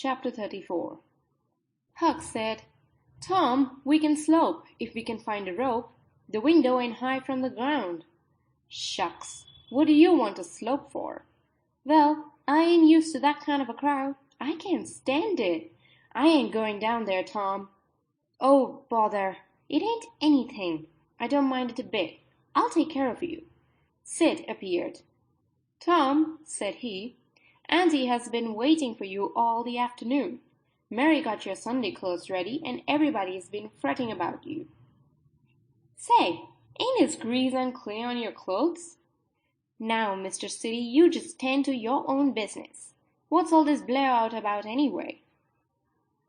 Chapter 34. Huck said, "Tom, we can slope, if we can find a rope. The window ain't high from the ground." "Shucks, what do you want to slope for?" "Well, I ain't used to that kind of a crowd. I can't stand it. I ain't going down there, Tom." "Oh, bother. It ain't anything. I don't mind it a bit. I'll take care of you." Sid appeared. "Tom," said he, "Auntie has been waiting for you all the afternoon. Mary got your Sunday clothes ready, and everybody's been fretting about you." "Say, ain't this grease and clay on your clothes?" "Now, Mr. City, you just tend to your own business. What's all this blowout about anyway?"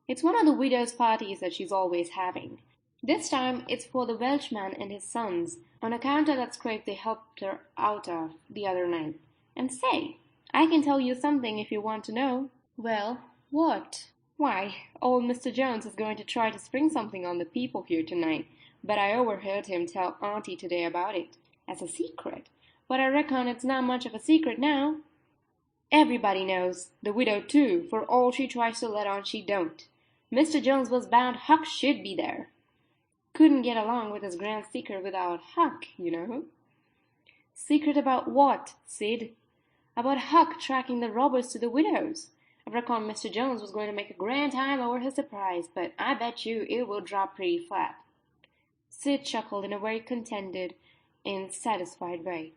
"It's one of the widow's parties that she's always having. This time it's for the Welshman and his sons, on account of that scrape they helped her out of the other night. And say, I can tell you something if you want to know." "Well, what?" "Why, old Mr. Jones is going to try to spring something on the people here tonight, but I overheard him tell Auntie today about it, as a secret. But I reckon it's not much of a secret now. Everybody knows, the widow too, for all she tries to let on she don't. Mr. Jones was bound Huck should be there. Couldn't get along with his grand secret without Huck, you know." "Secret about what, Sid?" "About Huck tracking the robbers to the widow's. I reckon Mr. Jones was going to make a grand time over his surprise, but I bet you it will drop pretty flat." Sid chuckled in a very contented and satisfied way.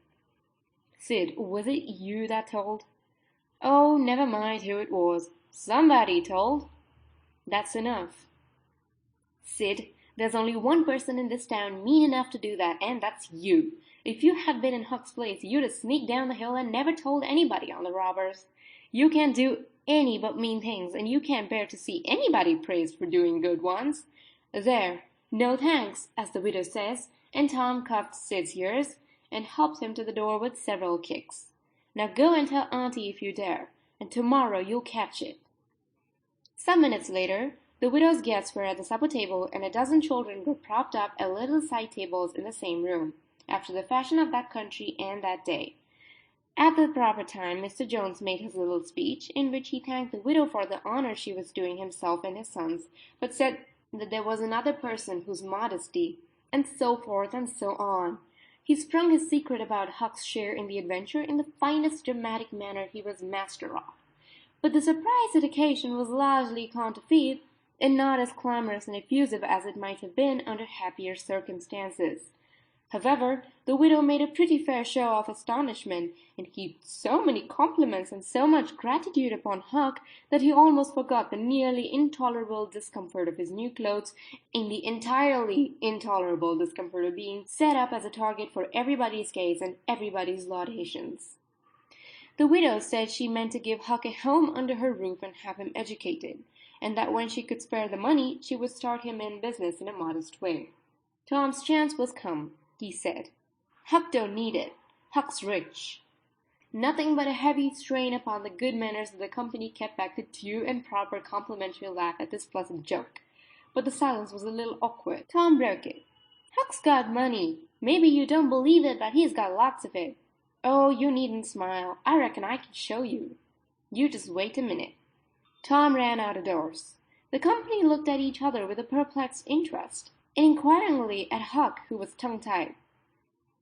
"Sid, was it you that told?" "Oh, never mind who it was. Somebody told." "That's enough." "Sid, there's only one person in this town mean enough to do that, and that's you. If you had been in Huck's place, you'd have sneaked down the hill and never told anybody on the robbers. You can't do any but mean things, and you can't bear to see anybody praised for doing good ones. There, no thanks, as the widow says," and Tom cuffed Sid's ears and helped him to the door with several kicks. "Now go and tell Auntie if you dare, and tomorrow you'll catch it." Some minutes later, the widow's guests were at the supper table, and a dozen children were propped up at little side tables in the same room, after the fashion of that country and that day. At the proper time Mr. Jones made his little speech, in which he thanked the widow for the honor she was doing himself and his sons, but said that there was another person whose modesty, and so forth and so on. He sprung his secret about Huck's share in the adventure in the finest dramatic manner he was master of. But the surprise it occasioned was largely counterfeit, and not as clamorous and effusive as it might have been under happier circumstances. However, the widow made a pretty fair show of astonishment, and heaped so many compliments and so much gratitude upon Huck that he almost forgot the nearly intolerable discomfort of his new clothes in the entirely intolerable discomfort of being set up as a target for everybody's gaze and everybody's laudations. The widow said she meant to give Huck a home under her roof and have him educated, and that when she could spare the money she would start him in business in a modest way. Tom's chance was come, he said. Huck don't need it. Huck's rich. Nothing but a heavy strain upon the good manners of the company kept back the due and proper complimentary laugh at this pleasant joke. But the silence was a little awkward. Tom broke it. "Huck's got money. Maybe you don't believe it, but he's got lots of it. Oh, you needn't smile. I reckon I can show you. You just wait a minute." Tom ran out of doors. The company looked at each other with a perplexed interest, and inquiringly at Huck, who was tongue-tied.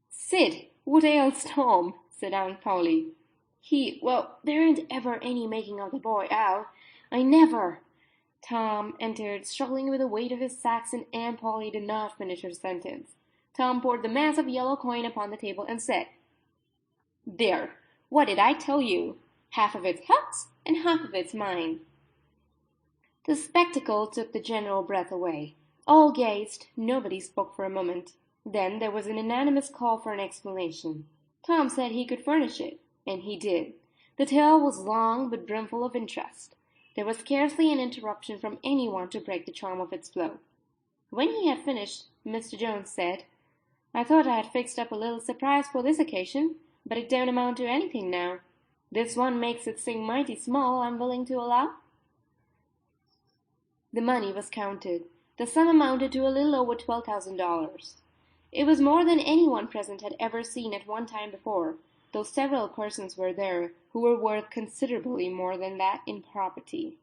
"Sid, what ails Tom?" said Aunt Polly. Well, there ain't ever any making of the boy out. I never—" Tom entered, struggling with the weight of his sacks, and Aunt Polly did not finish her sentence. Tom poured the mass of yellow coin upon the table and said, "There, what did I tell you? Half of it's Huck's and half of it's mine." The spectacle took the general breath away. All gazed, nobody spoke for a moment. Then there was an unanimous call for an explanation. Tom said he could furnish it, and he did. The tale was long but brimful of interest. There was scarcely an interruption from anyone to break the charm of its flow. When he had finished, Mr. Jones said, "I thought I had fixed up a little surprise for this occasion, but it don't amount to anything now. This one makes it seem mighty small, I'm willing to allow." The money was counted. The sum amounted to a little over $12,000. It was more than anyone present had ever seen at one time before, though several persons were there who were worth considerably more than that in property.